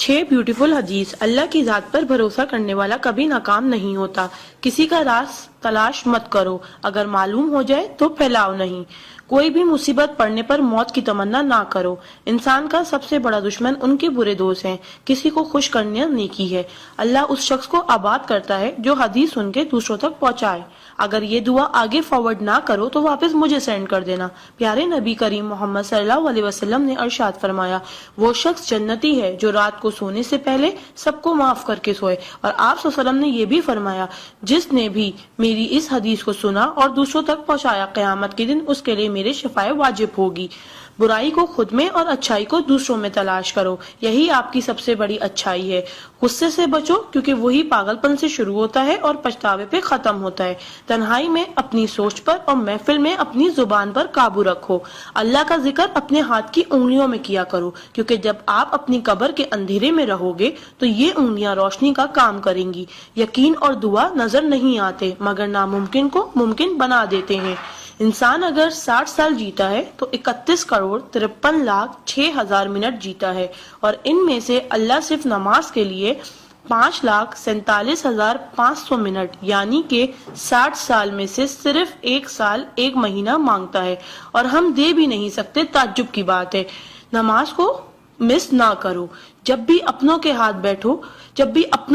6 beautiful हदीस। अल्लाह की जात पर भरोसा करने वाला कभी नाकाम नहीं होता। किसी का राज तलाश मत करो, अगर मालूम हो जाए तो फैलाओ नहीं। कोई भी मुसीबत पड़ने पर मौत की तमन्ना ना करो। इंसान का सबसे बड़ा दुश्मन उनके बुरे दोस्त हैं। किसी को खुश करना नेकी है। अल्लाह उस शख्स को आबाद करता है जो हदीस सुन के दूसरों तक पहुंचाए। अगर ये दुआ आगे फॉरवर्ड ना करो तो वापस मुझे सेंड कर देना। प्यारे नबी करीम मोहम्मद सल्लल्लाहु अलैहि वसल्लम ने इरशाद फरमाया, वो शख्स जन्नती है जो रात को सोने से पहले सबको माफ करके सोए। और आप सल्लल्लाहु अलैहि वसल्लम ने ये भी फरमाया, जिसने भी मेरी इस हदीस को सुना और दूसरों तक पहुंचाया, क़यामत के दिन उसके लिए मेरे शिफाए वाजिब होगी। बुराई को खुद में और अच्छाई को दूसरों में तलाश करो, यही आपकी सबसे बड़ी अच्छाई है। गुस्से से बचो क्योंकि वही पागलपन से शुरू होता है और पछतावे पे खत्म होता है। तन्हाई में अपनी सोच पर और महफिल में अपनी जुबान पर काबू रखो। अल्लाह का जिक्र अपने हाथ की उंगलियों में किया करो, क्योंकि जब आप अपनी कब्र के अंधेरे में रहोगे तो ये उंगलियां रोशनी का काम करेंगी। यकीन और दुआ नजर नहीं आते मगर नामुमकिन को मुमकिन बना देते हैं। इंसान अगर 60 साल जीता है तो 31,53,06,000 मिनट जीता है, और इनमें से अल्लाह सिर्फ नमाज के लिए 5,47,500 मिनट यानी कि 60 साल में से सिर्फ 1 साल 1 महीना मांगता है, और हम दे भी नहीं सकते। ताज्जुब की बात है। नमाज को मिस ना करो। जब भी अपनों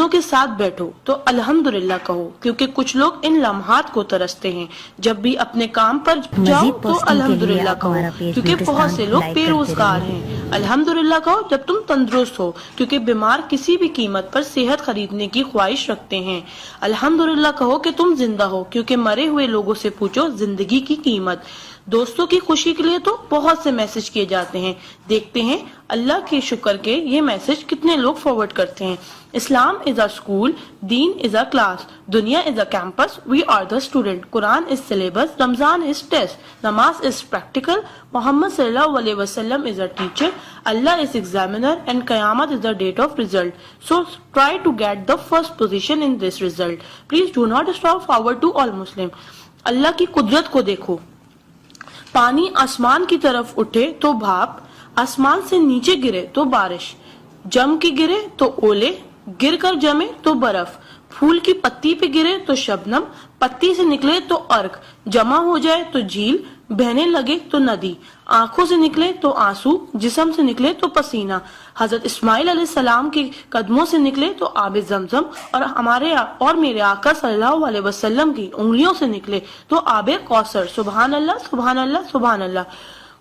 के साथ बैठो तो अल्हम्दुलिल्लाह कहो, क्योंकि कुछ लोग इन लम्हात को तरसते हैं। जब भी अपने काम पर जाओ तो अल्हम्दुलिल्लाह कहो, क्योंकि बहुत से लोग बेरोजगार हैं। अल्हम्दुलिल्लाह कहो जब तुम तंदुरुस्त हो, क्योंकि बीमार किसी भी कीमत पर सेहत खरीदने की ख्वाहिश रखते हैं। अल्हम्दुलिल्लाह कहो कि तुम जिंदा हो, क्योंकि मरे हुए लोगों से पूछो जिंदगी की कीमत। दोस्तों की खुशी के लिए तो बहुत से मैसेज किए जाते हैं, देखते हैं अल्लाह के शुक्र के ये मैसेज कितने लोग फॉरवर्ड करते हैं। इस्लाम इज अ स्कूल, दीन इज अ क्लास, दुनिया is a campus, we are the student, Quran is syllabus, Ramzan is test, namaz is practical, Mohammed सल्लल्लाहु अलैहि वसल्लम is a teacher, Allah is examiner and कयामत is the date of result. So try to get the first position in this result. Please do not stop forward to all Muslim. Allah की कुदरत को देखो। पानी आसमान की तरफ उठे तो भाप, आसमान से नीचे गिरे तो बारिश, जम के गिरे तो ओले, गिर कर जमे तो बर्फ, फूल की पत्ती पे गिरे तो शबनम, पत्ती से निकले तो अर्क, जमा हो जाए तो झील, बहने लगे तो नदी, आंखों से निकले तो आंसू, जिस्म से निकले तो पसीना, हजरत इस्माइल अलैहिस्सलाम के कदमों से निकले तो आबे जमजम, और मेरे आका सल्लल्लाहु अलैहि वसल्लम की उंगलियों से निकले तो आबे कौसर। सुभान अल्लाह, सुभान अल्लाह, सुभान अल्लाह।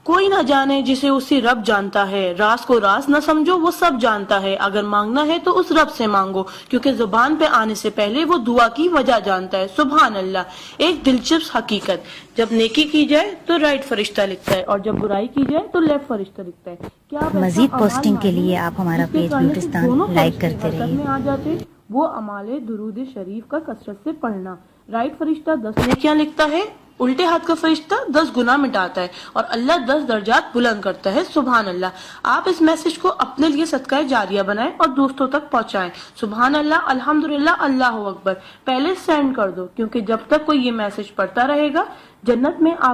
कोई ना जाने जिसे उसी रब जानता है। राज को राज न समझो, वो सब जानता है। अगर मांगना है तो उस रब से मांगो, क्योंकि जुबान पे आने से पहले वो दुआ की वजह जानता है। सुभान अल्लाह। एक दिलचस्प हकीकत, जब नेकी की जाए तो राइट फरिश्ता लिखता है, और जब बुराई की जाए तो लेफ्ट फरिश्ता लिखता है। क्या मजीद पोस्टिंग के लिए आप हमारा पेज ब्यूटिस्तान लाइक करते रहिए। आ जाते वो अमाले दुरूद शरीफ का कसरत से पढ़ना। राइट फरिश्ता 10 नेकियां लिखता है, उल्टे हाथ का फरिश्ता 10 गुनाह मिटाता है, और अल्लाह 10 दर्जात बुलंद करता है। सुभान अल्लाह। आप इस मैसेज को अपने लिए सदका जारिया बनाएं और दोस्तों तक पहुंचाएं। सुभान अल्लाह, अल्हम्दुलिल्लाह, अल्लाहु अकबर पहले सेंड कर दो, क्योंकि जब तक कोई ये मैसेज पढ़ता रहेगा जन्नत में आप